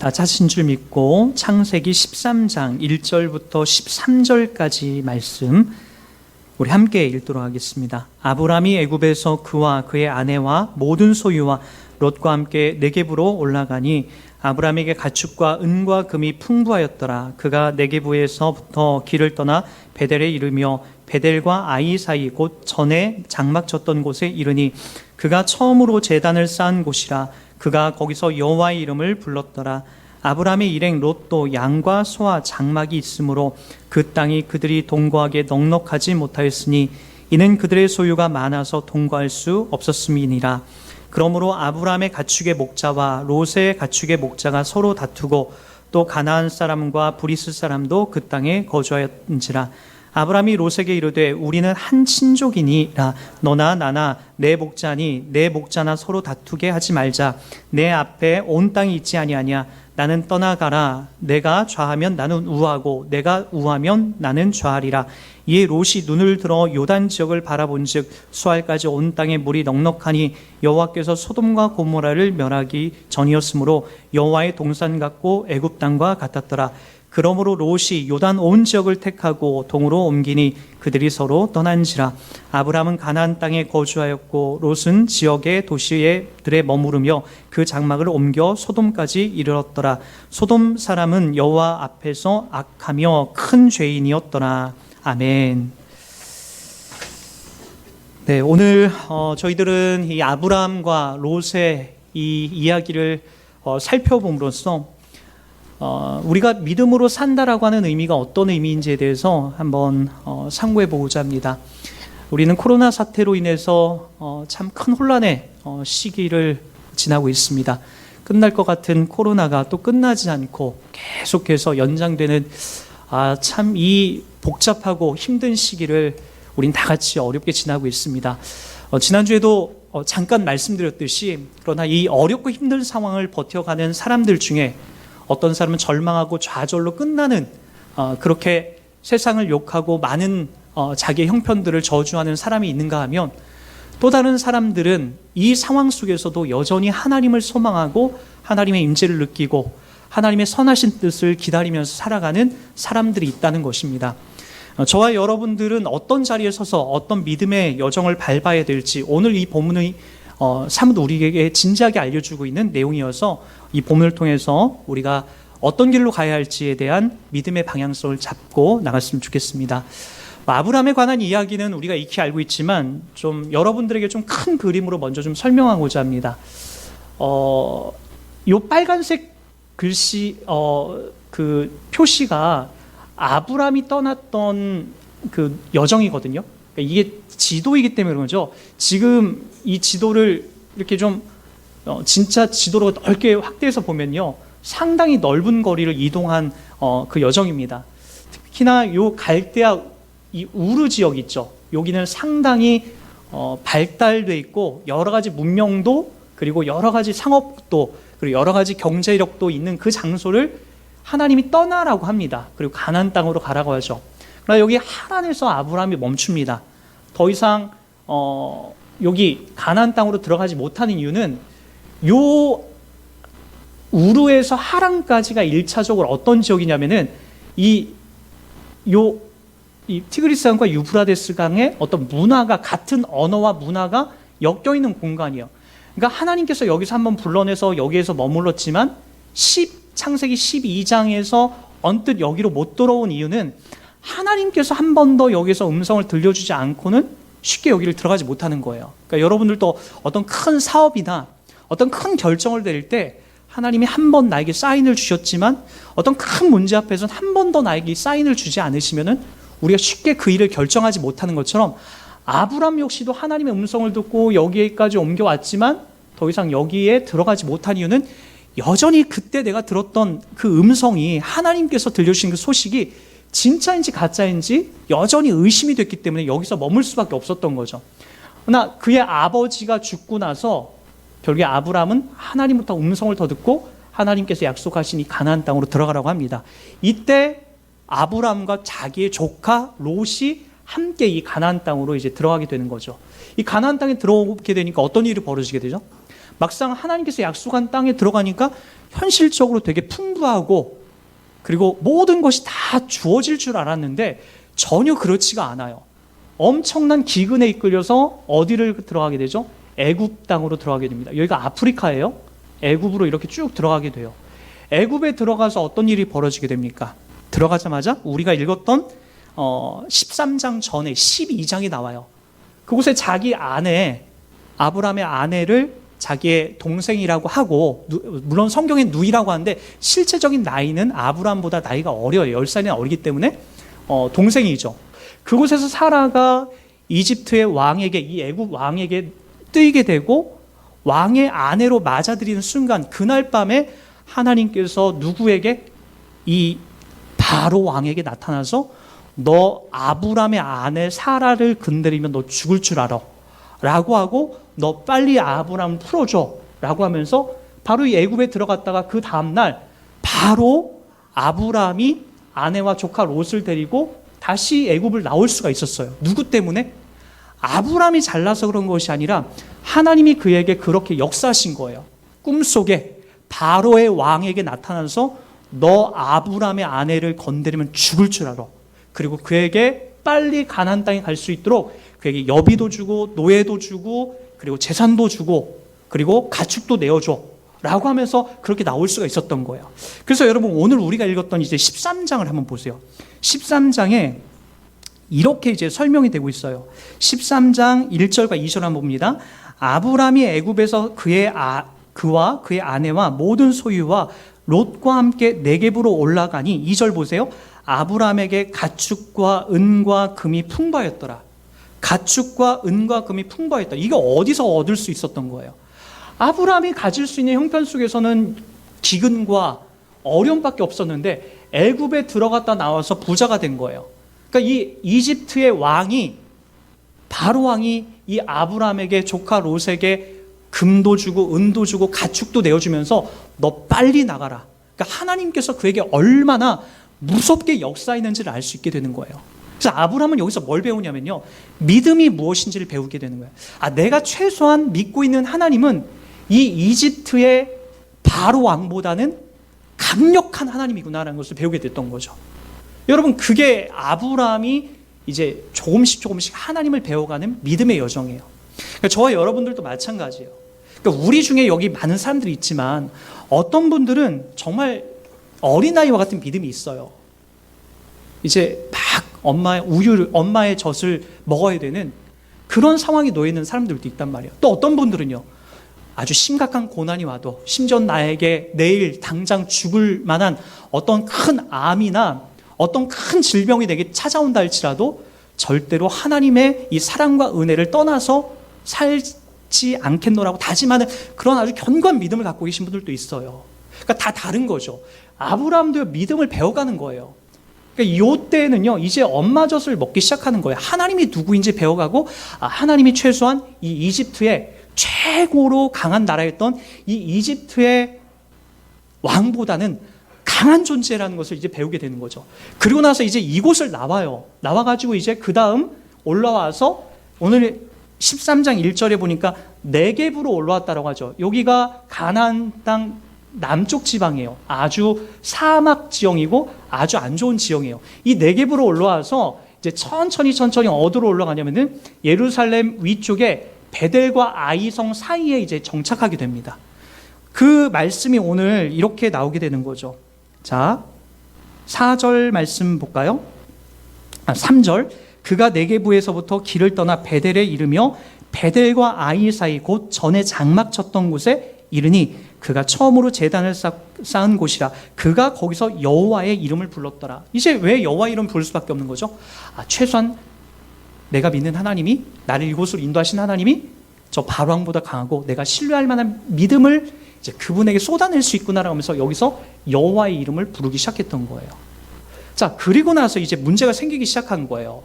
다 찾으신 줄 믿고 창세기 13장 1절부터 13절까지 말씀 우리 함께 읽도록 하겠습니다. 아브람이 애굽에서 그와 그의 아내와 모든 소유와 롯과 함께 네겝으로 올라가니 아브람에게 가축과 은과 금이 풍부하였더라. 그가 네겝에서부터 길을 떠나 베델에 이르며 베델과 아이 사이 곧 전에 장막 쳤던 곳에 이르니 그가 처음으로 제단을 쌓은 곳이라. 그가 거기서 여호와의 이름을 불렀더라. 아브람의 일행 롯도 양과 소와 장막이 있으므로 그 땅이 그들이 동거하기에 넉넉하지 못하였으니 이는 그들의 소유가 많아서 동거할 수 없었음이니라. 그러므로 아브람의 가축의 목자와 롯의 가축의 목자가 서로 다투고 또 가나안 사람과 브리스 사람도 그 땅에 거주하였는지라. 아브람이 롯에게 이르되 우리는 한 친족이니라. 너나 나나 내 목자니 내 목자나 서로 다투게 하지 말자. 내 앞에 온 땅이 있지 아니하냐. 나는 떠나가라. 내가 좌하면 나는 우하고 내가 우하면 나는 좌하리라. 이에 롯이 눈을 들어 요단 지역을 바라본즉 수알까지 온 땅에 물이 넉넉하니 여호와께서 소돔과 고모라를 멸하기 전이었으므로 여호와의 동산 같고 애굽 땅과 같았더라. 그러므로 롯이 요단 온 지역을 택하고 동으로 옮기니 그들이 서로 떠난지라. 아브람은 가나안 땅에 거주하였고 롯은 지역의 도시들에 머무르며 그 장막을 옮겨 소돔까지 이르렀더라. 소돔 사람은 여호와 앞에서 악하며 큰 죄인이었더라. 아멘. 네, 오늘 저희들은 이 아브람과 롯의 이 이야기를 살펴봄으로써 우리가 믿음으로 산다라고 하는 의미가 어떤 의미인지에 대해서 한번 상고해 보고자 합니다. 우리는 코로나 사태로 인해서 참 큰 혼란의 시기를 지나고 있습니다. 끝날 것 같은 코로나가 또 끝나지 않고 계속해서 연장되는 참 이 복잡하고 힘든 시기를 우린 다 같이 어렵게 지나고 있습니다. 지난주에도 잠깐 말씀드렸듯이 그러나 이 어렵고 힘든 상황을 버텨가는 사람들 중에 어떤 사람은 절망하고 좌절로 끝나는 그렇게 세상을 욕하고 많은 자기의 형편들을 저주하는 사람이 있는가 하면 또 다른 사람들은 이 상황 속에서도 여전히 하나님을 소망하고 하나님의 임재를 느끼고 하나님의 선하신 뜻을 기다리면서 살아가는 사람들이 있다는 것입니다. 저와 여러분들은 어떤 자리에 서서 어떤 믿음의 여정을 밟아야 될지 오늘 이 본문의 사뭇 우리에게 진지하게 알려주고 있는 내용이어서 이 본문을 통해서 우리가 어떤 길로 가야 할지에 대한 믿음의 방향성을 잡고 나갔으면 좋겠습니다. 아브람에 관한 이야기는 우리가 익히 알고 있지만 좀 여러분들에게 좀 큰 그림으로 먼저 좀 설명하고자 합니다. 요 빨간색 글씨 그 표시가 아브람이 떠났던 그 여정이거든요. 그러니까 이게 지도이기 때문에 그런 거죠. 지금 이 지도를 이렇게 좀 진짜 지도로 넓게 확대해서 보면요, 상당히 넓은 거리를 이동한 그 여정입니다. 특히나 요 갈대아 이 우르 지역 있죠. 여기는 상당히 발달돼 있고 여러 가지 문명도 그리고 여러 가지 상업도 그리고 여러 가지 경제력도 있는 그 장소를 하나님이 떠나라고 합니다. 그리고 가나안 땅으로 가라고 하죠. 그러나 여기 하란에서 아브람이 멈춥니다. 더 이상 여기 가나안 땅으로 들어가지 못하는 이유는 요 우르에서 하란까지가 1차적으로 어떤 지역이냐면은 이 티그리스 강과 유프라데스 강의 어떤 문화가 같은 언어와 문화가 엮여 있는 공간이에요. 그러니까 하나님께서 여기서 한번 불러내서 여기에서 머물렀지만 창세기 12장에서 언뜻 여기로 못 들어온 이유는 하나님께서 한 번 더 여기서 음성을 들려주지 않고는 쉽게 여기를 들어가지 못하는 거예요. 그러니까 여러분들도 어떤 큰 사업이나 어떤 큰 결정을 내릴 때 하나님이 한 번 나에게 사인을 주셨지만 어떤 큰 문제 앞에서는 한 번 더 나에게 사인을 주지 않으시면은 우리가 쉽게 그 일을 결정하지 못하는 것처럼 아브람 역시도 하나님의 음성을 듣고 여기까지 옮겨왔지만 더 이상 여기에 들어가지 못한 이유는 여전히 그때 내가 들었던 그 음성이 하나님께서 들려주신 그 소식이 진짜인지 가짜인지 여전히 의심이 됐기 때문에 여기서 머물 수밖에 없었던 거죠. 그러나 그의 아버지가 죽고 나서 결국에 아브람은 하나님부터 음성을 더 듣고 하나님께서 약속하신 이 가나안 땅으로 들어가라고 합니다. 이때 아브람과 자기의 조카 롯이 함께 이 가나안 땅으로 이제 들어가게 되는 거죠. 이 가나안 땅에 들어오게 되니까 어떤 일이 벌어지게 되죠? 막상 하나님께서 약속한 땅에 들어가니까 현실적으로 되게 풍부하고 그리고 모든 것이 다 주어질 줄 알았는데 전혀 그렇지가 않아요. 엄청난 기근에 이끌려서 어디를 들어가게 되죠? 애굽 땅으로 들어가게 됩니다. 여기가 아프리카예요. 애굽으로 이렇게 쭉 들어가게 돼요. 애굽에 들어가서 어떤 일이 벌어지게 됩니까? 들어가자마자 우리가 읽었던 13장 전에 12장이 나와요. 그곳에 자기 아내, 아브라함의 아내를 자기의 동생이라고 하고, 물론 성경에 누이라고 하는데 실제적인 나이는 아브라함보다 나이가 어려요. 10살이나 어리기 때문에 동생이죠. 그곳에서 사라가 이집트의 왕에게, 이 애굽 왕에게 뜨이게 되고 왕의 아내로 맞아들이는 순간, 그날 밤에 하나님께서 누구에게? 이 바로 왕에게 나타나서 너 아브라함의 아내 사라를 건드리면 너 죽을 줄 알아 라고 하고, 너 빨리 아브라함을 풀어줘 라고 하면서 바로 이 애굽에 들어갔다가 그 다음날 바로 아브라함이 아내와 조카 롯을 데리고 다시 애굽을 나올 수가 있었어요. 누구 때문에? 아브라함이 잘나서 그런 것이 아니라 하나님이 그에게 그렇게 역사하신 거예요. 꿈속에 바로의 왕에게 나타나서 너 아브라함의 아내를 건드리면 죽을 줄 알아. 그리고 그에게 빨리 가나안 땅에 갈 수 있도록 그에게 여비도 주고 노예도 주고 그리고 재산도 주고 그리고 가축도 내어줘 라고 하면서 그렇게 나올 수가 있었던 거예요. 그래서 여러분, 오늘 우리가 읽었던 이제 13장을 한번 보세요. 13장에 이렇게 이제 설명이 되고 있어요. 13장 1절과 2절 한번 봅니다. 아브라함이 애굽에서 그와 그의 아내와 모든 소유와 롯과 함께 네겝으로 올라가니, 2절 보세요. 아브라함에게 가축과 은과 금이 풍부하였더라. 가축과 은과 금이 풍부하였다. 이게 어디서 얻을 수 있었던 거예요? 아브라함이 가질 수 있는 형편 속에서는 기근과 어려움밖에 없었는데 애굽에 들어갔다 나와서 부자가 된 거예요. 그러니까 이 이집트의 왕이, 바로 왕이 이 아브라함에게, 조카 롯에게 금도 주고 은도 주고 가축도 내어주면서 너 빨리 나가라. 그러니까 하나님께서 그에게 얼마나 무섭게 역사했는지를 알 수 있게 되는 거예요. 그래서 아브라함은 여기서 뭘 배우냐면요, 믿음이 무엇인지를 배우게 되는 거예요. 내가 최소한 믿고 있는 하나님은 이 이집트의 바로 왕보다는 강력한 하나님이구나라는 것을 배우게 됐던 거죠. 여러분, 그게 아브라함이 이제 조금씩 하나님을 배워가는 믿음의 여정이에요. 그러니까 저와 여러분들도 마찬가지예요. 그러니까 우리 중에 여기 많은 사람들이 있지만 어떤 분들은 정말 어린아이와 같은 믿음이 있어요. 이제 막 엄마의 젖을 먹어야 되는 그런 상황에 놓여 있는 사람들도 있단 말이에요. 또 어떤 분들은요, 아주 심각한 고난이 와도, 심지어 나에게 내일 당장 죽을 만한 어떤 큰 암이나 어떤 큰 질병이 내게 찾아온다 할지라도 절대로 하나님의 이 사랑과 은혜를 떠나서 살지 않겠노라고 다짐하는 그런 아주 견고한 믿음을 갖고 계신 분들도 있어요. 그러니까 다 다른 거죠. 아브라함도 믿음을 배워가는 거예요. 그러니까 이 때는요, 이제 엄마 젖을 먹기 시작하는 거예요. 하나님이 누구인지 배워가고, 하나님이 최소한 이 이집트의 최고로 강한 나라였던 이 이집트의 왕보다는 강한 존재라는 것을 이제 배우게 되는 거죠. 그리고 나서 이제 이곳을 나와가지고 이제 그 다음 올라와서 오늘 13장 1절에 보니까 네겝으로 올라왔다라고 하죠. 여기가 가나안 땅 남쪽 지방이에요. 아주 사막 지형이고 아주 안 좋은 지형이에요. 이 네겝으로 올라와서 이제 천천히 어디로 올라가냐면은 예루살렘 위쪽에 베델과 아이성 사이에 이제 정착하게 됩니다. 그 말씀이 오늘 이렇게 나오게 되는 거죠. 자, 4절 말씀 볼까요? 3절. 그가 네겝에서부터 길을 떠나 베델에 이르며 베델과 아이 사이 곧 전에 장막 쳤던 곳에 이르니 그가 처음으로 제단을 쌓은 곳이라. 그가 거기서 여호와의 이름을 불렀더라. 이제 왜 여호와의 이름을 부를 수밖에 없는 거죠? 최소한 내가 믿는 하나님이, 나를 이곳으로 인도하신 하나님이 저 바로왕보다 강하고 내가 신뢰할 만한 믿음을 이제 그분에게 쏟아낼 수 있구나라고 하면서 여기서 여호와의 이름을 부르기 시작했던 거예요. 자, 그리고 나서 이제 문제가 생기기 시작한 거예요.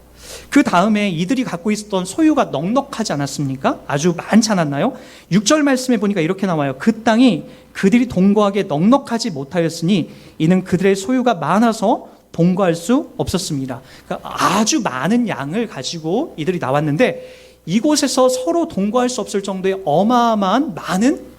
그 다음에 이들이 갖고 있었던 소유가 넉넉하지 않았습니까? 아주 많지 않았나요? 6절 말씀에 보니까 이렇게 나와요. 그 땅이 그들이 동거하기에 넉넉하지 못하였으니 이는 그들의 소유가 많아서 동거할 수 없었습니다. 그러니까 아주 많은 양을 가지고 이들이 나왔는데 이곳에서 서로 동거할 수 없을 정도의 어마어마한 많은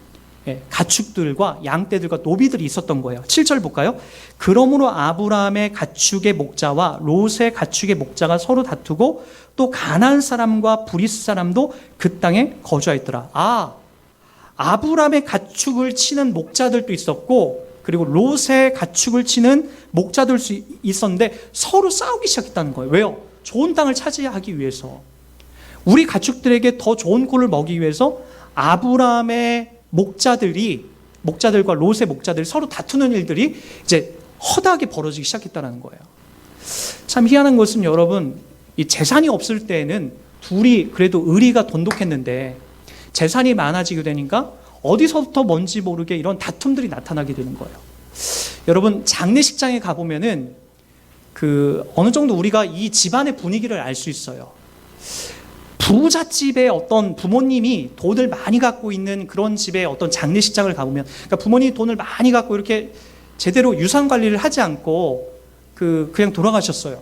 가축들과 양떼들과 노비들이 있었던 거예요. 7절 볼까요? 그러므로 아브라함의 가축의 목자와 롯의 가축의 목자가 서로 다투고 또 가나안 사람과 브리스 사람도 그 땅에 거주하였더라. 아브라함의 가축을 치는 목자들도 있었고, 그리고 롯의 가축을 치는 목자들도 있었는데 서로 싸우기 시작했다는 거예요. 왜요? 좋은 땅을 차지하기 위해서. 우리 가축들에게 더 좋은 꼴을 먹이기 위해서 아브라함의 목자들과 롯의 목자들이 서로 다투는 일들이 이제 허다하게 벌어지기 시작했다는 거예요. 참 희한한 것은 여러분, 이 재산이 없을 때는 둘이 그래도 의리가 돈독했는데 재산이 많아지게 되니까 어디서부터 뭔지 모르게 이런 다툼들이 나타나게 되는 거예요. 여러분, 장례식장에 가보면은 어느 정도 우리가 이 집안의 분위기를 알 수 있어요. 부잣집의 어떤 부모님이 돈을 많이 갖고 있는 그런 집의 어떤 장례식장을 가보면, 그러니까 부모님이 돈을 많이 갖고 이렇게 제대로 유산 관리를 하지 않고 그냥 돌아가셨어요.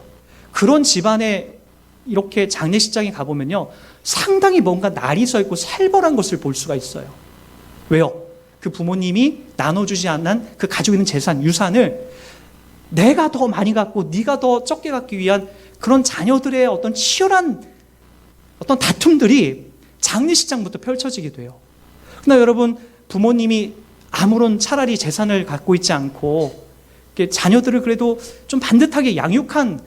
그런 집안에 이렇게 장례식장에 가보면요, 상당히 뭔가 날이 서 있고 살벌한 것을 볼 수가 있어요. 왜요? 그 부모님이 나눠주지 않은 그 가지고 있는 재산, 유산을 내가 더 많이 갖고 네가 더 적게 갖기 위한 그런 자녀들의 어떤 치열한 어떤 다툼들이 장례식장부터 펼쳐지게 돼요. 그러나 여러분, 부모님이 아무런 차라리 재산을 갖고 있지 않고 자녀들을 그래도 좀 반듯하게 양육한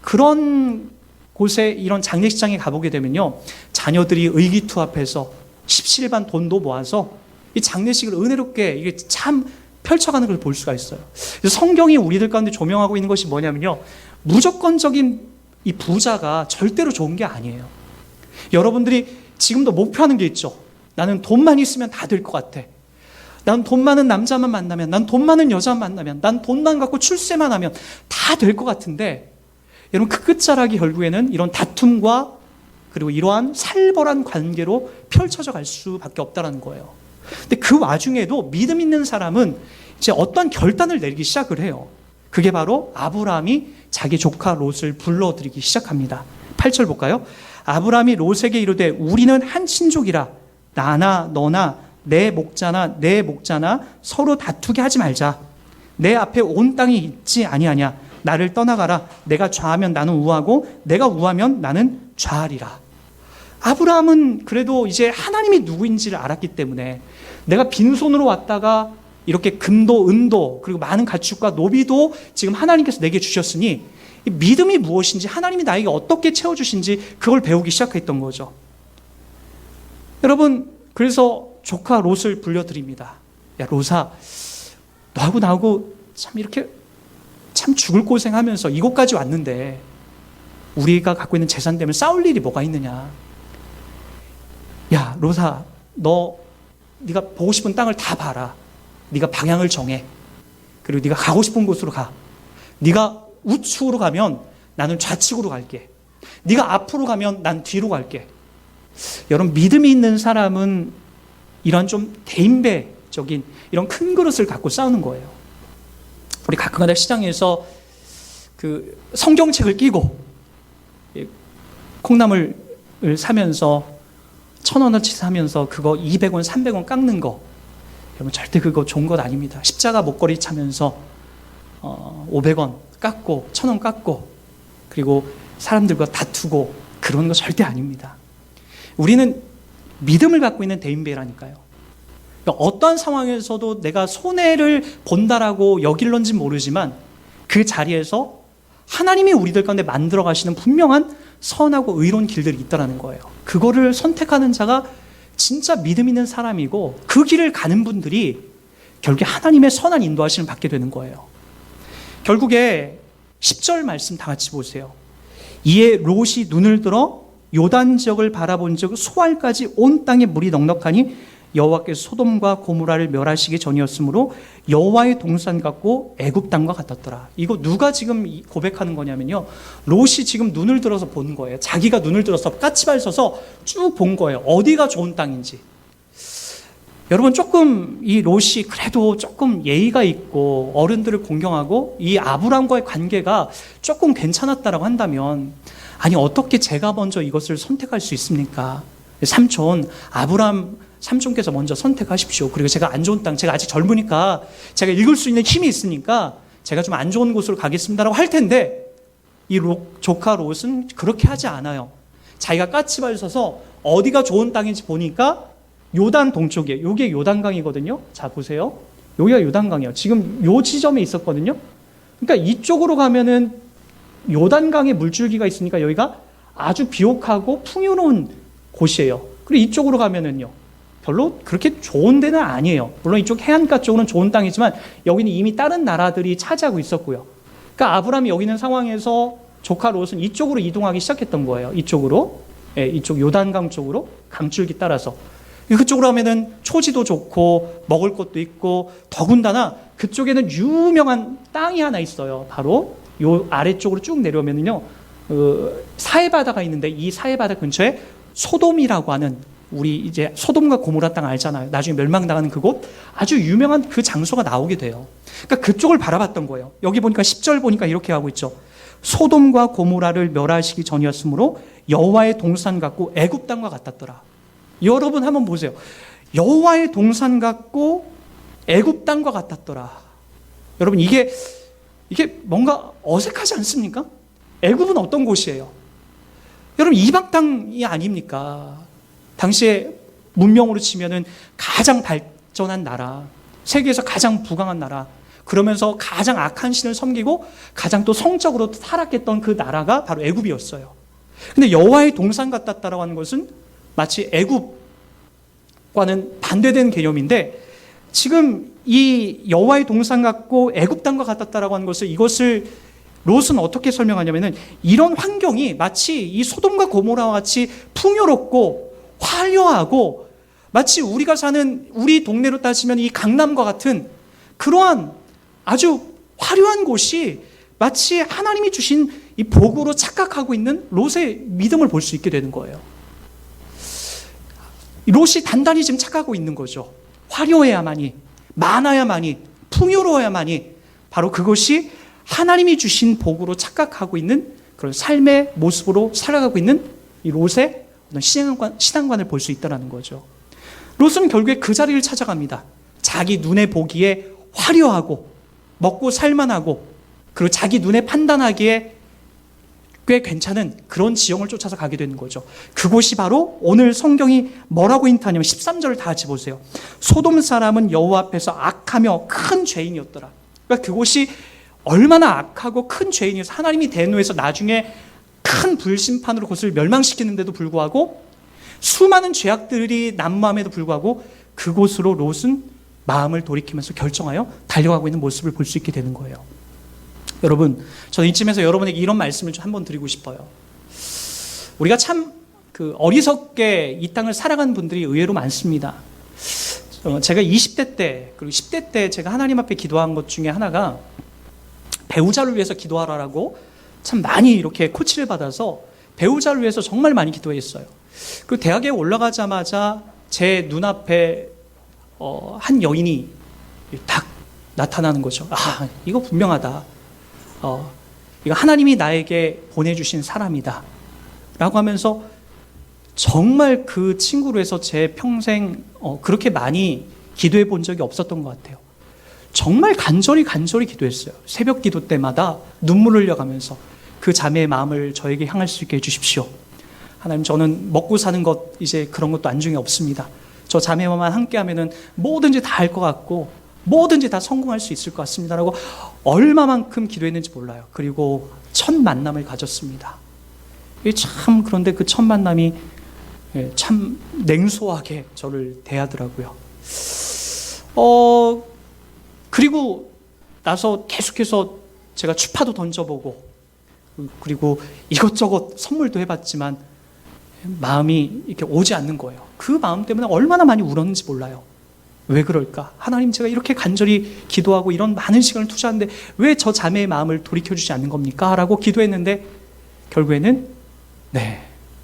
그런 곳에 이런 장례식장에 가보게 되면요, 자녀들이 의기투합해서 십시일반 돈도 모아서 이 장례식을 은혜롭게 이게 참 펼쳐가는 걸 볼 수가 있어요. 그래서 성경이 우리들 가운데 조명하고 있는 것이 뭐냐면요, 무조건적인 이 부자가 절대로 좋은 게 아니에요. 여러분들이 지금도 목표하는 게 있죠. 나는 돈만 있으면 다 될 것 같아. 난 돈 많은 남자만 만나면, 난 돈 많은 여자만 만나면, 난 돈만 갖고 출세만 하면 다 될 것 같은데, 여러분, 그 끝자락이 결국에는 이런 다툼과 그리고 이러한 살벌한 관계로 펼쳐져 갈 수밖에 없다는 거예요. 근데 그 와중에도 믿음 있는 사람은 이제 어떤 결단을 내리기 시작을 해요. 그게 바로 아브라함이 자기 조카 롯을 불러들이기 시작합니다. 8절 볼까요? 아브라함이 롯에게 이르되 우리는 한 친족이라 나나 너나 내 목자나 내 목자나 서로 다투게 하지 말자. 내 앞에 온 땅이 있지 아니하냐. 나를 떠나가라. 내가 좌하면 나는 우하고 내가 우하면 나는 좌하리라. 아브라함은 그래도 이제 하나님이 누구인지를 알았기 때문에 내가 빈손으로 왔다가 이렇게 금도 은도 그리고 많은 가축과 노비도 지금 하나님께서 내게 주셨으니 믿음이 무엇인지, 하나님이 나에게 어떻게 채워주신지 그걸 배우기 시작했던 거죠. 여러분, 그래서 조카 롯을 불려드립니다. 야, 롯아, 너하고 나하고 참 이렇게 참 죽을 고생하면서 이곳까지 왔는데 우리가 갖고 있는 재산 때문에 싸울 일이 뭐가 있느냐. 야, 롯아, 네가 보고 싶은 땅을 다 봐라. 네가 방향을 정해. 그리고 네가 가고 싶은 곳으로 가. 네가 우측으로 가면 나는 좌측으로 갈게. 네가 앞으로 가면 난 뒤로 갈게. 여러분, 믿음이 있는 사람은 이런 좀 대인배적인 이런 큰 그릇을 갖고 싸우는 거예요. 우리 가끔가다 시장에서 그 성경책을 끼고 콩나물을 사면서 1,000원어치 사면서 그거 200원, 300원 깎는 거, 여러분 절대 그거 좋은 것 아닙니다. 십자가 목걸이 차면서 500원 깎고 1,000원 깎고 그리고 사람들과 다투고 그런 거 절대 아닙니다. 우리는 믿음을 갖고 있는 대인배라니까요. 그러니까 어떠한 상황에서도 내가 손해를 본다라고 여길런지 모르지만 그 자리에서 하나님이 우리들 가운데 만들어 가시는 분명한 선하고 의로운 길들이 있다는 거예요. 그거를 선택하는 자가 진짜 믿음 있는 사람이고 그 길을 가는 분들이 결국에 하나님의 선한 인도하심을 받게 되는 거예요. 결국에 10절 말씀 다 같이 보세요. 이에 롯이 눈을 들어 요단 지역을 바라본 즉 소알까지 온 땅에 물이 넉넉하니 여호와께서 소돔과 고모라를 멸하시기 전이었으므로 여호와의 동산 같고 애굽 땅과 같았더라. 이거 누가 지금 고백하는 거냐면요, 롯이 지금 눈을 들어서 본 거예요. 자기가 눈을 들어서 까치발 서서 쭉 본 거예요. 어디가 좋은 땅인지. 여러분, 조금 이 롯이 그래도 조금 예의가 있고 어른들을 공경하고 이 아브람과의 관계가 조금 괜찮았다라고 한다면, 아니 어떻게 제가 먼저 이것을 선택할 수 있습니까? 삼촌 아브람 삼촌께서 먼저 선택하십시오. 그리고 제가 안 좋은 땅, 제가 아직 젊으니까 제가 읽을 수 있는 힘이 있으니까 제가 좀 안 좋은 곳으로 가겠습니다라고 할 텐데 이 조카 롯은 그렇게 하지 않아요. 자기가 까치발 서서 어디가 좋은 땅인지 보니까 요단 동쪽이에요. 이게 요단강이거든요. 자, 보세요. 여기가 요단강이에요. 지금 요 지점에 있었거든요. 그러니까 이쪽으로 가면은 요단강에 물줄기가 있으니까 여기가 아주 비옥하고 풍요로운 곳이에요. 그리고 이쪽으로 가면은요, 별로 그렇게 좋은 데는 아니에요. 물론 이쪽 해안가 쪽은 좋은 땅이지만 여기는 이미 다른 나라들이 차지하고 있었고요. 그러니까 아브라함이 여기 있는 상황에서 조카 롯은 이쪽으로 이동하기 시작했던 거예요. 이쪽으로. 예, 이쪽 요단강 쪽으로 강줄기 따라서. 그쪽으로 하면은 초지도 좋고 먹을 것도 있고 더군다나 그쪽에는 유명한 땅이 하나 있어요. 바로 요 아래쪽으로 쭉 내려오면은요, 사해바다가 있는데 이 사해바다 근처에 소돔이라고 하는 우리 이제 소돔과 고모라 땅 알잖아요. 나중에 멸망당하는 그곳 아주 유명한 그 장소가 나오게 돼요. 그러니까 그쪽을 바라봤던 거예요. 여기 보니까 10절 보니까 이렇게 하고 있죠. 소돔과 고모라를 멸하시기 전이었으므로 여호와의 동산 같고 애굽 땅과 같았더라. 여러분 한번 보세요. 여호와의 동산 같고 애굽 땅과 같았더라. 여러분 이게 뭔가 어색하지 않습니까? 애굽은 어떤 곳이에요? 여러분 이방 땅이 아닙니까? 당시에 문명으로 치면은 가장 발전한 나라, 세계에서 가장 부강한 나라, 그러면서 가장 악한 신을 섬기고 가장 또 성적으로 타락했던 그 나라가 바로 애굽이었어요. 근데 여호와의 동산 같았다라고 하는 것은 마치 애굽과는 반대된 개념인데 지금 이 여호와의 동산 같고 애굽 땅과 같았다라고 하는 것을 이것을 롯은 어떻게 설명하냐면은 이런 환경이 마치 이 소돔과 고모라와 같이 풍요롭고 화려하고 마치 우리가 사는 우리 동네로 따지면 이 강남과 같은 그러한 아주 화려한 곳이 마치 하나님이 주신 이 복으로 착각하고 있는 롯의 믿음을 볼 수 있게 되는 거예요. 롯이 단단히 지금 착각하고 있는 거죠. 화려해야만이, 많아야만이, 풍요로워야만이 바로 그것이 하나님이 주신 복으로 착각하고 있는 그런 삶의 모습으로 살아가고 있는 이 롯의 신앙관을 볼 수 있다는 거죠. 롯은 결국에 그 자리를 찾아갑니다. 자기 눈에 보기에 화려하고 먹고 살만하고 그리고 자기 눈에 판단하기에 꽤 괜찮은 그런 지형을 쫓아서 가게 되는 거죠. 그곳이 바로 오늘 성경이 뭐라고 인터하냐면 13절을 다 같이 보세요. 소돔 사람은 여호와 앞에서 악하며 큰 죄인이었더라. 그러니까 그곳이 얼마나 악하고 큰 죄인이어서 하나님이 대노해서 나중에 큰 불심판으로 그것을 멸망시키는데도 불구하고 수많은 죄악들이 난무함에도 불구하고 그곳으로 롯은 마음을 돌이키면서 결정하여 달려가고 있는 모습을 볼 수 있게 되는 거예요. 여러분, 저는 이쯤에서 여러분에게 이런 말씀을 좀 한번 드리고 싶어요. 우리가 참 어리석게 이 땅을 살아간 분들이 의외로 많습니다. 제가 20대 때 그리고 10대 때 제가 하나님 앞에 기도한 것 중에 하나가 배우자를 위해서 기도하라고 참 많이 이렇게 코치를 받아서 배우자를 위해서 정말 많이 기도했어요. 그 대학에 올라가자마자 제 눈앞에 한 여인이 딱 나타나는 거죠. 아, 이거 분명하다. 이거 하나님이 나에게 보내주신 사람이다. 라고 하면서 정말 그 친구로 해서 제 평생 그렇게 많이 기도해 본 적이 없었던 것 같아요. 정말 간절히 기도했어요. 새벽 기도 때마다 눈물을 흘려가면서 그 자매의 마음을 저에게 향할 수 있게 해주십시오. 하나님, 저는 먹고 사는 것 이제 그런 것도 안중에 없습니다. 저 자매와만 함께하면은 뭐든지 다 할 것 같고 뭐든지 다 성공할 수 있을 것 같습니다라고 얼마만큼 기도했는지 몰라요. 그리고 첫 만남을 가졌습니다. 참 그런데 그 첫 만남이 참 냉소하게 저를 대하더라고요. 그리고 나서 계속해서 제가 추파도 던져보고 그리고 이것저것 선물도 해봤지만 마음이 이렇게 오지 않는 거예요. 그 마음 때문에 얼마나 많이 울었는지 몰라요. 왜 그럴까? 하나님, 제가 이렇게 간절히 기도하고 이런 많은 시간을 투자하는데 왜 저 자매의 마음을 돌이켜주지 않는 겁니까? 라고 기도했는데 결국에는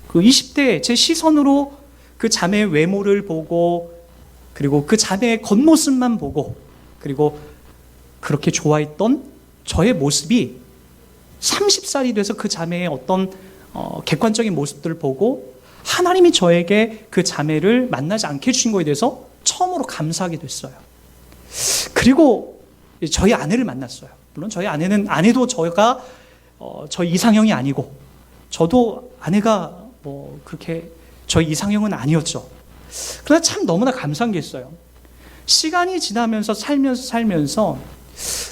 그 20대 제 시선으로 그 자매의 외모를 보고 그리고 그 자매의 겉모습만 보고 그리고 그렇게 좋아했던 저의 모습이 30살이 돼서 그 자매의 어떤 객관적인 모습들을 보고 하나님이 저에게 그 자매를 만나지 않게 해주신 거에 대해서 처음으로 감사하게 됐어요. 그리고 저희 아내를 만났어요. 물론 저희 아내도 저희가 저희 이상형이 아니고, 저도 아내가 뭐 그렇게 저희 이상형은 아니었죠. 그러나 참 너무나 감사한 게 있어요. 시간이 지나면서 살면서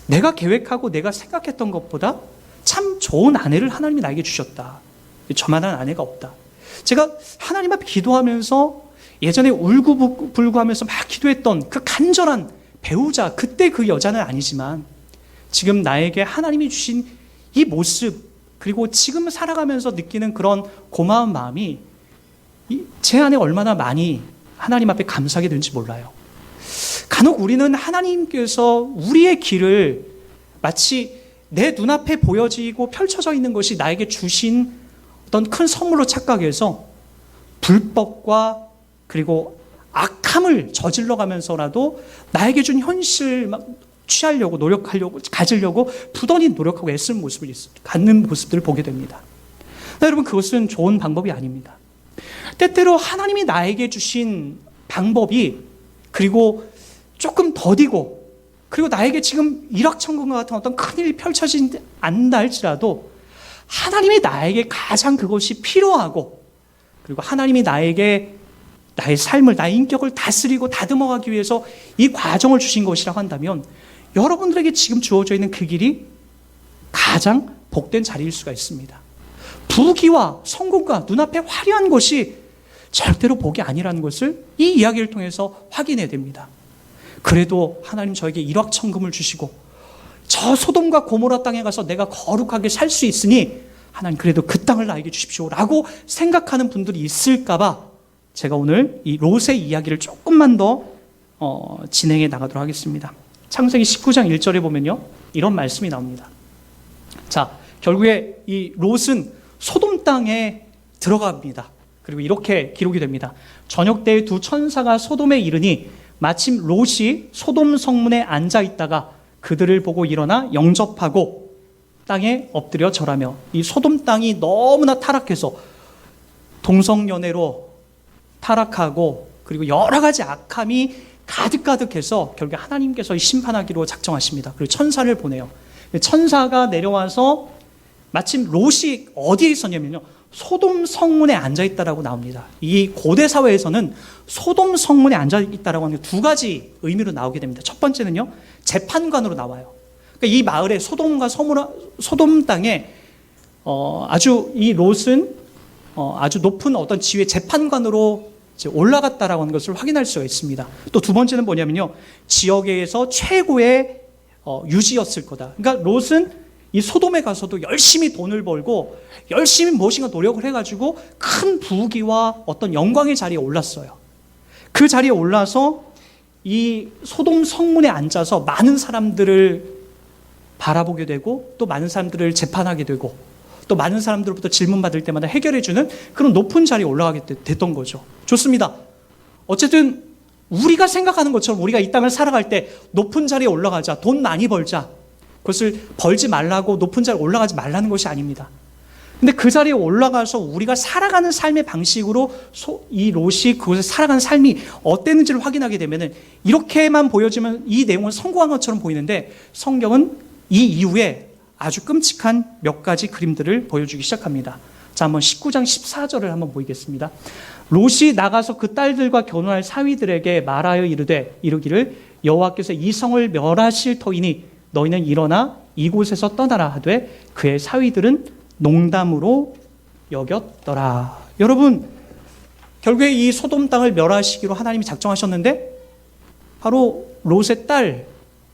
내가 계획하고 내가 생각했던 것보다 참 좋은 아내를 하나님이 나에게 주셨다. 저만한 아내가 없다. 제가 하나님 앞에 기도하면서 예전에 울고불고 하면서 막 기도했던 그 간절한 배우자, 그때 그 여자는 아니지만 지금 나에게 하나님이 주신 이 모습, 그리고 지금 살아가면서 느끼는 그런 고마운 마음이 제 안에 얼마나 많이 하나님 앞에 감사하게 되는지 몰라요. 간혹 우리는 하나님께서 우리의 길을 마치 내 눈앞에 보여지고 펼쳐져 있는 것이 나에게 주신 어떤 큰 선물로 착각해서 불법과 그리고 악함을 저질러 가면서라도 나에게 준 현실 취하려고 노력하려고 가지려고 부단히 노력하고 애쓰는 모습을 갖는 모습들을 보게 됩니다. 여러분, 그것은 좋은 방법이 아닙니다. 때때로 하나님이 나에게 주신 방법이 그리고 조금 더디고 그리고 나에게 지금 일확천금과 같은 어떤 큰일이 펼쳐지지 않는다 할지라도 하나님이 나에게 가장 그것이 필요하고 그리고 하나님이 나에게 나의 삶을, 나의 인격을 다스리고 다듬어가기 위해서 이 과정을 주신 것이라고 한다면 여러분들에게 지금 주어져 있는 그 길이 가장 복된 자리일 수가 있습니다. 부귀와 성공과 눈앞에 화려한 것이 절대로 복이 아니라는 것을 이 이야기를 통해서 확인해야 됩니다. 그래도 하나님 저에게 일확천금을 주시고 저 소돔과 고모라 땅에 가서 내가 거룩하게 살 수 있으니 하나님 그래도 그 땅을 나에게 주십시오 라고 생각하는 분들이 있을까 봐 제가 오늘 이 롯의 이야기를 조금만 더 진행해 나가도록 하겠습니다. 창세기 19장 1절에 보면요, 이런 말씀이 나옵니다. 자, 결국에 이 롯은 소돔 땅에 들어갑니다. 그리고 이렇게 기록이 됩니다. 저녁 때에 두 천사가 소돔에 이르니 마침 롯이 소돔 성문에 앉아 있다가 그들을 보고 일어나 영접하고 땅에 엎드려 절하며, 이 소돔 땅이 너무나 타락해서 동성연애로 타락하고 그리고 여러 가지 악함이 가득가득해서 결국에 하나님께서 심판하기로 작정하십니다. 그리고 천사를 보내요. 천사가 내려와서 마침 롯이 어디에 있었냐면요, 소돔 성문에 앉아있다라고 나옵니다. 이 고대 사회에서는 소돔 성문에 앉아있다라고 하는 게 두 가지 의미로 나오게 됩니다. 첫 번째는요, 재판관으로 나와요. 그러니까 이 마을에 소돔 땅에 아주 이 롯은 아주 높은 어떤 지위의 재판관으로 올라갔다라고 하는 것을 확인할 수가 있습니다. 또 두 번째는 뭐냐면요, 지역에서 최고의 유지였을 거다. 그러니까 롯은 이 소돔에 가서도 열심히 돈을 벌고 열심히 무엇인가 노력을 해가지고 큰 부귀와 어떤 영광의 자리에 올랐어요. 그 자리에 올라서 이 소돔 성문에 앉아서 많은 사람들을 바라보게 되고 또 많은 사람들을 재판하게 되고 또 많은 사람들로부터 질문받을 때마다 해결해주는 그런 높은 자리에 올라가게 됐던 거죠. 좋습니다. 어쨌든 우리가 생각하는 것처럼 우리가 이 땅을 살아갈 때 높은 자리에 올라가자, 돈 많이 벌자, 그것을 벌지 말라고 높은 자리에 올라가지 말라는 것이 아닙니다. 근데 그 자리에 올라가서 우리가 살아가는 삶의 방식으로 이 롯이 그곳에 살아가는 삶이 어땠는지를 확인하게 되면은 이렇게만 보여지면 이 내용은 성공한 것처럼 보이는데 성경은 이 이후에 아주 끔찍한 몇 가지 그림들을 보여주기 시작합니다. 자, 한번 19장 14절을 한번 보이겠습니다. 롯이 나가서 그 딸들과 결혼할 사위들에게 말하여 이르기를 여호와께서 이 성을 멸하실 터이니 너희는 일어나 이곳에서 떠나라 하되 그의 사위들은 농담으로 여겼더라. 여러분, 결국에 이 소돔 땅을 멸하시기로 하나님이 작정하셨는데 바로 롯의 딸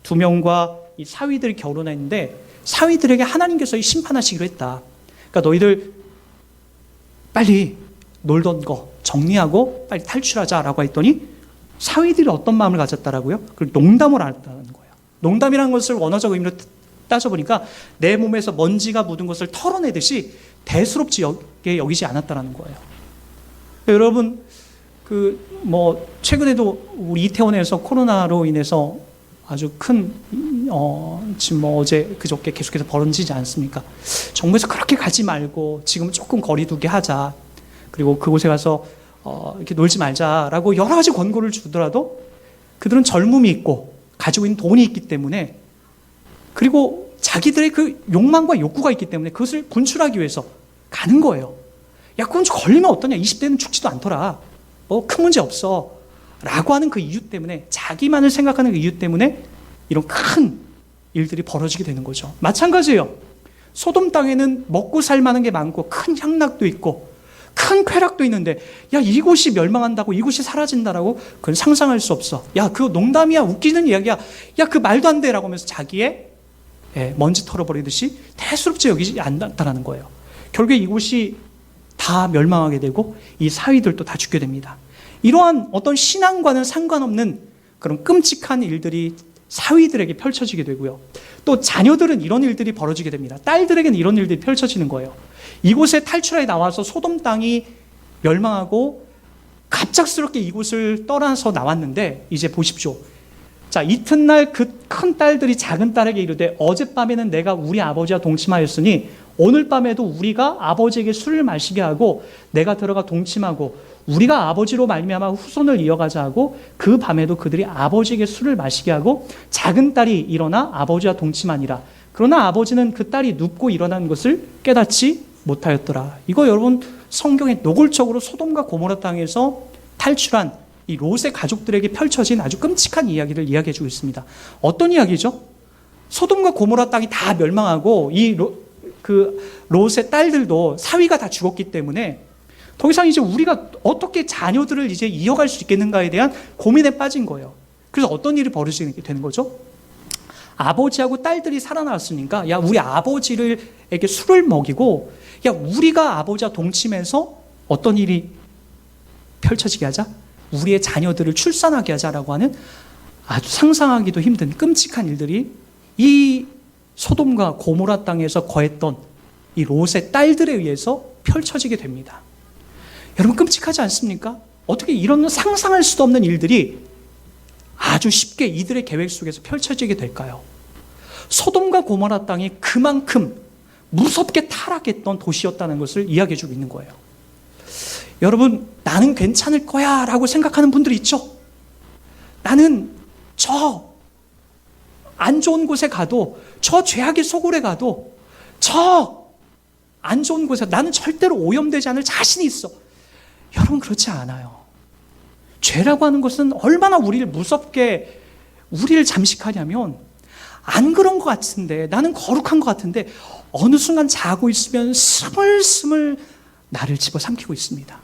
2명과 이 사위들이 결혼했는데 사위들에게 하나님께서 심판하시기로 했다. 그러니까 너희들 빨리 놀던 거 정리하고 빨리 탈출하자라고 했더니 사위들이 어떤 마음을 가졌다라고요? 그걸 농담을 했다는 거예요. 농담이라는 것을 원어적 의미로 따져보니까 내 몸에서 먼지가 묻은 것을 털어내듯이 대수롭지 여기지 않았다는 거예요. 여러분, 최근에도 우리 이태원에서 코로나로 인해서 아주 큰, 지금 어제, 그저께 계속해서 벌어지지 않습니까? 정부에서 그렇게 가지 말고 지금 조금 거리 두게 하자. 그리고 그곳에 가서 이렇게 놀지 말자라고 여러 가지 권고를 주더라도 그들은 젊음이 있고 가지고 있는 돈이 있기 때문에, 그리고 자기들의 그 욕망과 욕구가 있기 때문에 그것을 분출하기 위해서 가는 거예요. 야, 그건 걸리면 어떠냐? 20대는 죽지도 않더라. 큰 문제 없어. 라고 하는 그 이유 때문에, 자기만을 생각하는 그 이유 때문에 이런 큰 일들이 벌어지게 되는 거죠. 마찬가지예요. 소돔 땅에는 먹고 살 만한 게 많고 큰 향락도 있고 큰 쾌락도 있는데, 야, 이곳이 멸망한다고, 이곳이 사라진다라고, 그건 상상할 수 없어. 야, 그거 농담이야, 웃기는 이야기야. 야, 그 말도 안 돼. 라고 하면서 자기의 먼지 털어버리듯이 대수롭지 여기지 않다라는 거예요. 결국에 이곳이 다 멸망하게 되고 이 사위들도 다 죽게 됩니다. 이러한 어떤 신앙과는 상관없는 그런 끔찍한 일들이 사위들에게 펼쳐지게 되고요. 또 자녀들은 이런 일들이 벌어지게 됩니다. 딸들에게는 이런 일들이 펼쳐지는 거예요. 이곳에 탈출하여 나와서 소돔 땅이 멸망하고 갑작스럽게 이곳을 떠나서 나왔는데, 이제 보십시오. 자, 이튿날 그 큰 딸들이 작은 딸에게 이르되 어젯밤에는 내가 우리 아버지와 동침하였으니 오늘 밤에도 우리가 아버지에게 술을 마시게 하고 내가 들어가 동침하고 우리가 아버지로 말미암아 후손을 이어가자 하고 그 밤에도 그들이 아버지에게 술을 마시게 하고 작은 딸이 일어나 아버지와 동침하니라. 그러나 아버지는 그 딸이 눕고 일어난 것을 깨닫지 못하였더라. 이거 여러분 성경에 노골적으로 소돔과 고모라 땅에서 탈출한 이 롯의 가족들에게 펼쳐진 아주 끔찍한 이야기를 이야기해주고 있습니다. 어떤 이야기죠? 소돔과 고모라 땅이 다 멸망하고 이 롯의 딸들도 사위가 다 죽었기 때문에 더 이상 이제 우리가 어떻게 자녀들을 이제 이어갈 수 있겠는가에 대한 고민에 빠진 거예요. 그래서 어떤 일이 벌어지게 되는 거죠? 아버지하고 딸들이 살아났으니까, 야, 우리 아버지에게 술을 먹이고, 야, 우리가 아버지와 동침해서 어떤 일이 펼쳐지게 하자? 우리의 자녀들을 출산하게 하자라고 하는 아주 상상하기도 힘든 끔찍한 일들이 이 소돔과 고모라 땅에서 거했던 이 롯의 딸들에 의해서 펼쳐지게 됩니다. 여러분, 끔찍하지 않습니까? 어떻게 이런 상상할 수도 없는 일들이 아주 쉽게 이들의 계획 속에서 펼쳐지게 될까요? 소돔과 고모라 땅이 그만큼 무섭게 타락했던 도시였다는 것을 이야기해주고 있는 거예요. 여러분, 나는 괜찮을 거야 라고 생각하는 분들이 있죠. 나는 저 안 좋은 곳에 가도, 저 죄악의 소굴에 가도, 저 안 좋은 곳에 나는 절대로 오염되지 않을 자신이 있어. 여러분, 그렇지 않아요. 죄라고 하는 것은 얼마나 우리를 무섭게, 우리를 잠식하냐면, 안 그런 것 같은데, 나는 거룩한 것 같은데 어느 순간 자고 있으면 스물스물 나를 집어삼키고 있습니다.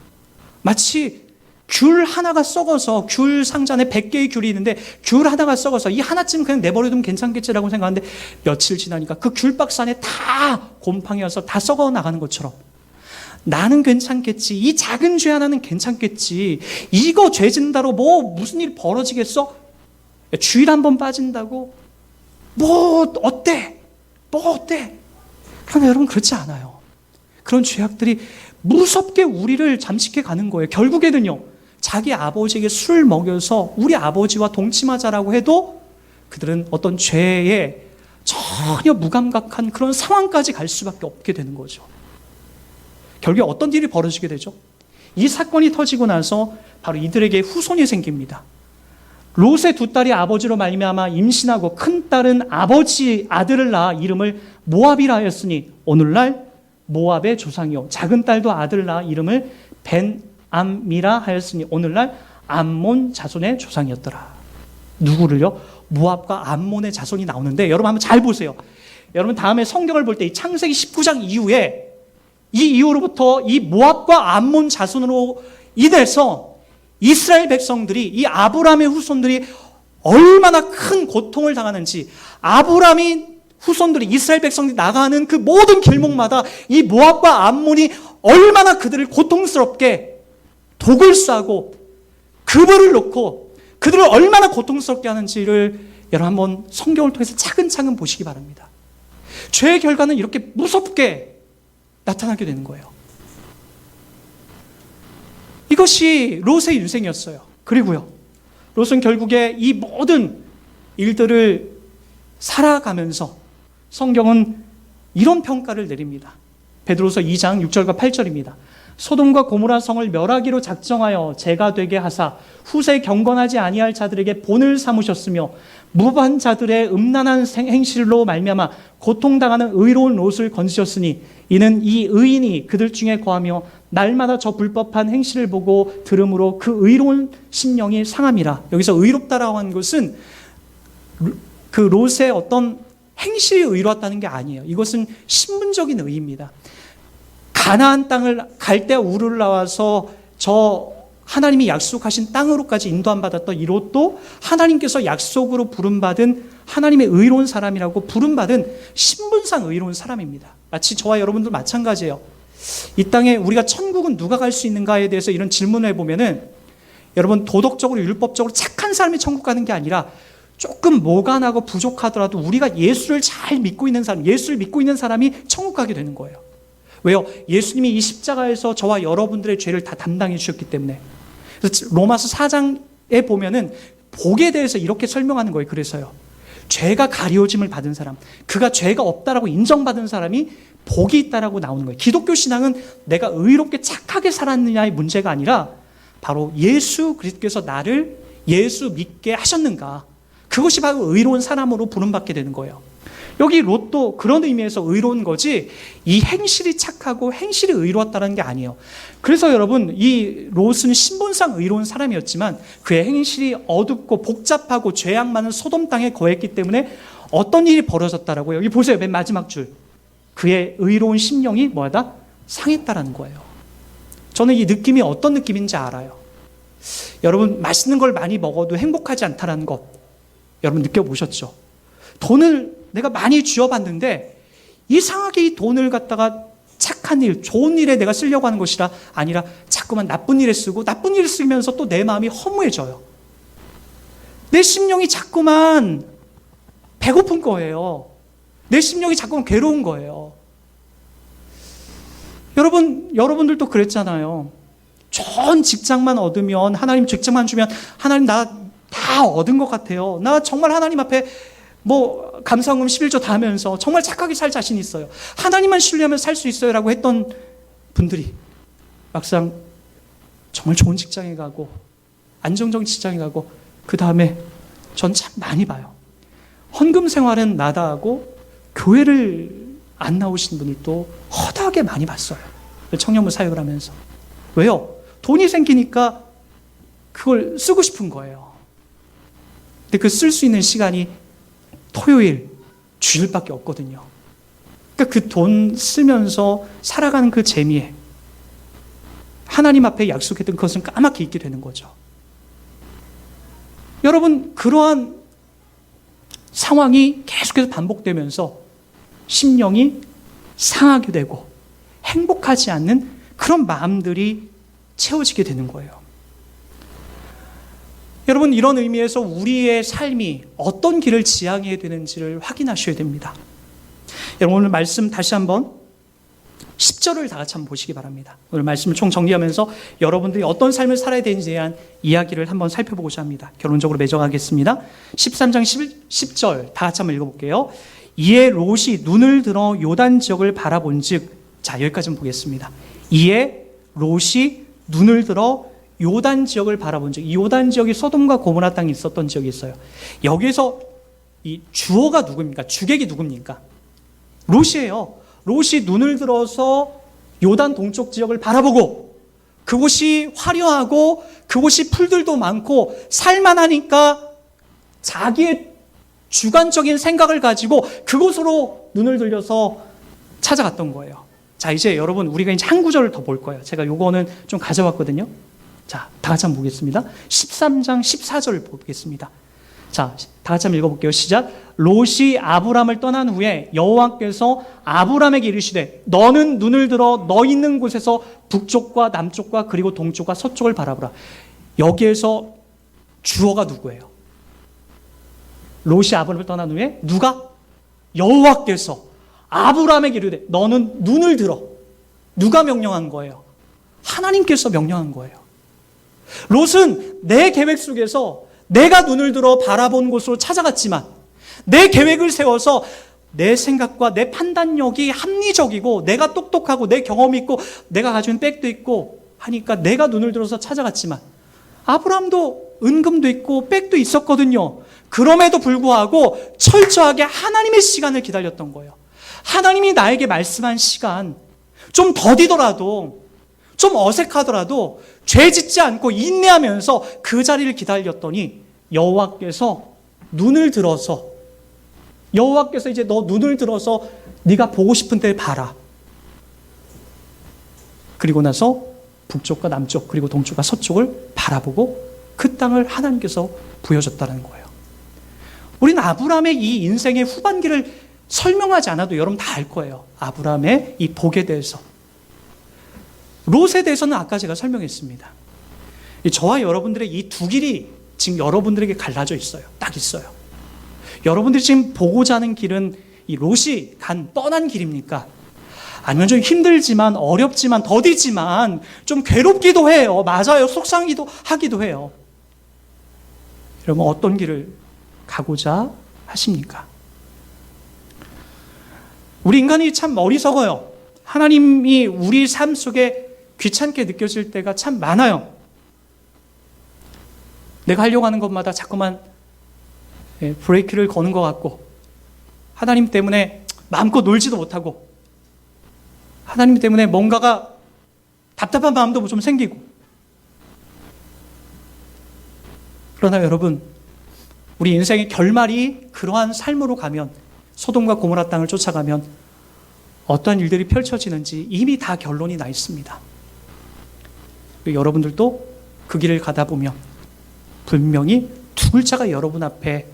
마치 귤 하나가 썩어서, 귤 상자 안에 100개의 귤이 있는데 귤 하나가 썩어서 이 하나쯤 그냥 내버려두면 괜찮겠지라고 생각하는데 며칠 지나니까 그 귤박스 안에 다 곰팡이 와서 다 썩어 나가는 것처럼, 나는 괜찮겠지, 이 작은 죄 하나는 괜찮겠지, 이거 죄 진다로 무슨 일 벌어지겠어? 주일 한번 빠진다고 어때? 그러나 여러분, 그렇지 않아요. 그런 죄악들이 무섭게 우리를 잠식해 가는 거예요. 결국에는요, 자기 아버지에게 술을 먹여서 우리 아버지와 동침하자라고 해도 그들은 어떤 죄에 전혀 무감각한 그런 상황까지 갈 수밖에 없게 되는 거죠. 결국에 어떤 일이 벌어지게 되죠? 이 사건이 터지고 나서 바로 이들에게 후손이 생깁니다. 롯의 두 딸이 아버지로 말미암아 임신하고 큰 딸은 아들을 낳아 이름을 모압이라 하였으니 오늘날 모압의 조상이요, 작은 딸도 아들을 낳아 이름을 벤암이라 하였으니 오늘날 암몬 자손의 조상이었더라. 누구를요? 모압과 암몬의 자손이 나오는데, 여러분 한번 잘 보세요. 여러분 다음에 성경을 볼 때 이 창세기 19장 이후에, 이 이후로부터 이 모압과 암몬 자손으로 인해서 이스라엘 백성들이, 이 아브라함의 후손들이 얼마나 큰 고통을 당하는지, 아브라함이 후손들이, 이스라엘 백성들이 나가는 그 모든 길목마다 이 모압과 암몬이 얼마나 그들을 고통스럽게 독을 싸고 급을 놓고 그들을 얼마나 고통스럽게 하는지를 여러분 한번 성경을 통해서 차근차근 보시기 바랍니다. 죄의 결과는 이렇게 무섭게 나타나게 되는 거예요. 이것이 롯의 인생이었어요. 그리고요, 롯은 결국에 이 모든 일들을 살아가면서 성경은 이런 평가를 내립니다. 베드로서 2장 6절과 8절입니다. 소돔과 고모라 성을 멸하기로 작정하여 제가 되게 하사 후세 경건하지 아니할 자들에게 본을 삼으셨으며 무반 자들의 음란한 행실로 말미암아 고통당하는 의로운 롯을 건지셨으니 이는 이 의인이 그들 중에 거하며 날마다 저 불법한 행실을 보고 들음으로 그 의로운 심령이 상함이라. 여기서 의롭다라고 하는 것은 그 롯의 어떤 행실이 의로웠다는 게 아니에요. 이것은 신분적인 의입니다. 가나안 땅을 갈대 우르를 나와서 저 하나님이 약속하신 땅으로까지 인도함 받았던 이 롯도 하나님께서 약속으로 부름받은 하나님의 의로운 사람이라고 부름받은 신분상 의로운 사람입니다. 마치 저와 여러분들 마찬가지예요. 이 땅에 우리가 천국은 누가 갈 수 있는가에 대해서 이런 질문을 해보면은 여러분 도덕적으로 율법적으로 착한 사람이 천국 가는 게 아니라 조금 모간하고 부족하더라도 우리가 예수를 잘 믿고 있는 사람, 예수를 믿고 있는 사람이 천국 가게 되는 거예요. 왜요? 예수님이 이 십자가에서 저와 여러분들의 죄를 다 담당해 주셨기 때문에. 그래서 로마서 4장에 보면은 복에 대해서 이렇게 설명하는 거예요. 그래서요. 죄가 가리워짐을 받은 사람, 그가 죄가 없다라고 인정받은 사람이 복이 있다라고 나오는 거예요. 기독교 신앙은 내가 의롭게 착하게 살았느냐의 문제가 아니라 바로 예수 그리스도께서 나를 예수 믿게 하셨는가. 그것이 바로 의로운 사람으로 부름받게 되는 거예요. 여기 롯도 그런 의미에서 의로운 거지 이 행실이 착하고 행실이 의로웠다는 게 아니에요. 그래서 여러분 이 롯은 신분상 의로운 사람이었지만 그의 행실이 어둡고 복잡하고 죄악 많은 소돔 땅에 거했기 때문에 어떤 일이 벌어졌다라고요. 여기 보세요. 맨 마지막 줄. 그의 의로운 심령이 뭐하다? 상했다라는 거예요. 저는 이 느낌이 어떤 느낌인지 알아요. 여러분 맛있는 걸 많이 먹어도 행복하지 않다라는 것 여러분 느껴보셨죠? 돈을 내가 많이 쥐어봤는데 이상하게 이 돈을 갖다가 착한 일, 좋은 일에 내가 쓰려고 하는 것이라 아니라 자꾸만 나쁜 일에 쓰고 나쁜 일에 쓰면서 또 내 마음이 허무해져요. 내 심령이 자꾸만 배고픈 거예요. 내 심령이 자꾸만 괴로운 거예요. 여러분들도 그랬잖아요. 좋은 직장만 얻으면 하나님 직장만 주면 하나님 나 다 얻은 것 같아요. 나 정말 하나님 앞에 감사헌금 11조 다 하면서 정말 착하게 살 자신 있어요. 하나님만 신뢰하면 살 수 있어요 라고 했던 분들이 막상 정말 좋은 직장에 가고 안정적인 직장에 가고 그 다음에 전 참 많이 봐요. 헌금 생활은 나다하고 교회를 안 나오신 분들도 허다하게 많이 봤어요. 청년부 사역을 하면서. 왜요? 돈이 생기니까 그걸 쓰고 싶은 거예요. 근데 그 쓸 수 있는 시간이 토요일, 주일밖에 없거든요. 그러니까 그 돈 쓰면서 살아가는 그 재미에 하나님 앞에 약속했던 그것은 까맣게 잊게 되는 거죠. 여러분, 그러한 상황이 계속해서 반복되면서 심령이 상하게 되고 행복하지 않는 그런 마음들이 채워지게 되는 거예요. 여러분, 이런 의미에서 우리의 삶이 어떤 길을 지향해야 되는지를 확인하셔야 됩니다. 여러분, 오늘 말씀 다시 한번 10절을 다 같이 한번 보시기 바랍니다. 오늘 말씀을 총 정리하면서 여러분들이 어떤 삶을 살아야 되는지에 대한 이야기를 한번 살펴보고자 합니다. 결론적으로 맺어가겠습니다. 13장 10절 다 같이 한번 읽어볼게요. 이에 롯이 눈을 들어 요단 지역을 바라본 즉, 자, 여기까지 한번 보겠습니다. 이에 롯이 눈을 들어 요단 지역을 바라본 즉, 이 요단 지역이 소돔과 고모라 땅이 있었던 지역이 있어요. 여기서 이 주어가 누굽니까? 주객이 누굽니까? 롯이에요. 롯이 눈을 들어서 요단 동쪽 지역을 바라보고 그곳이 화려하고 그곳이 풀들도 많고 살만하니까 자기의 주관적인 생각을 가지고 그곳으로 눈을 들려서 찾아갔던 거예요. 자, 이제 여러분 우리가 이제 한 구절을 더 볼 거예요. 제가 요거는 좀 가져왔거든요. 자, 다 같이 한번 보겠습니다. 13장 14절 보겠습니다. 자, 다 같이 한번 읽어볼게요. 시작. 롯이 아브람을 떠난 후에 여호와께서 아브람에게 이르시되 너는 눈을 들어 너 있는 곳에서 북쪽과 남쪽과 그리고 동쪽과 서쪽을 바라보라. 여기에서 주어가 누구예요? 롯이 아브람을 떠난 후에 누가? 여호와께서 아브람에게 이르되 너는 눈을 들어. 누가 명령한 거예요? 하나님께서 명령한 거예요. 롯은 내 계획 속에서 내가 눈을 들어 바라본 곳으로 찾아갔지만 내 계획을 세워서 내 생각과 내 판단력이 합리적이고 내가 똑똑하고 내 경험이 있고 내가 가지고 있는 백도 있고 하니까 내가 눈을 들어서 찾아갔지만 아브라함도 은금도 있고 백도 있었거든요. 그럼에도 불구하고 철저하게 하나님의 시간을 기다렸던 거예요. 하나님이 나에게 말씀한 시간, 좀 더디더라도 좀 어색하더라도 죄 짓지 않고 인내하면서 그 자리를 기다렸더니 여호와께서 이제 너 눈을 들어서 네가 보고 싶은 데를 봐라. 그리고 나서 북쪽과 남쪽 그리고 동쪽과 서쪽을 바라보고 그 땅을 하나님께서 부여줬다는 거예요. 우리는 아브라함의 이 인생의 후반기를 설명하지 않아도 여러분 다 알 거예요. 아브라함의 이 복에 대해서. 롯에 대해서는 아까 제가 설명했습니다. 저와 여러분들의 이 두 길이 지금 여러분들에게 갈라져 있어요. 딱 있어요. 여러분들이 지금 보고자 하는 길은 이 롯이 간 뻔한 길입니까? 아니면 좀 힘들지만 어렵지만 더디지만 좀 괴롭기도 해요. 맞아요. 속상하기도 하기도 해요. 여러분 어떤 길을 가고자 하십니까? 우리 인간이 참 어리석어요. 하나님이 우리 삶 속에 귀찮게 느껴질 때가 참 많아요. 내가 하려고 하는 것마다 자꾸만 브레이크를 거는 것 같고 하나님 때문에 마음껏 놀지도 못하고 하나님 때문에 뭔가가 답답한 마음도 좀 생기고. 그러나 여러분, 우리 인생의 결말이 그러한 삶으로 가면, 소돔과 고모라 땅을 쫓아가면 어떠한 일들이 펼쳐지는지 이미 다 결론이 나 있습니다. 여러분들도 그 길을 가다 보면 분명히 두 글자가 여러분 앞에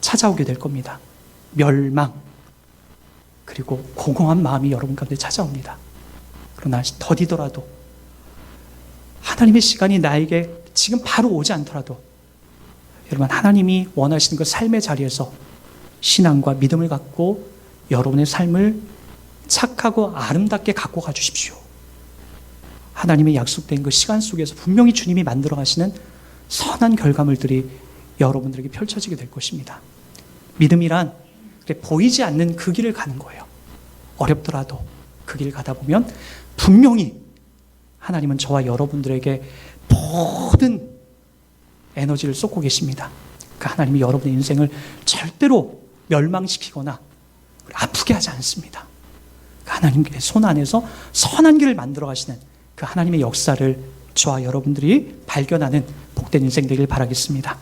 찾아오게 될 겁니다. 멸망, 그리고 공허한 마음이 여러분 가운데 찾아옵니다. 그러나 더디더라도 하나님의 시간이 나에게 지금 바로 오지 않더라도 여러분 하나님이 원하시는 그 삶의 자리에서 신앙과 믿음을 갖고 여러분의 삶을 착하고 아름답게 갖고 가주십시오. 하나님의 약속된 그 시간 속에서 분명히 주님이 만들어 가시는 선한 결과물들이 여러분들에게 펼쳐지게 될 것입니다. 믿음이란 보이지 않는 그 길을 가는 거예요. 어렵더라도 그 길을 가다 보면 분명히 하나님은 저와 여러분들에게 모든 에너지를 쏟고 계십니다. 그 하나님이 여러분의 인생을 절대로 멸망시키거나 아프게 하지 않습니다. 그 하나님의 손 안에서 선한 길을 만들어 가시는 그 하나님의 역사를 저와 여러분들이 발견하는 복된 인생 되길 바라겠습니다.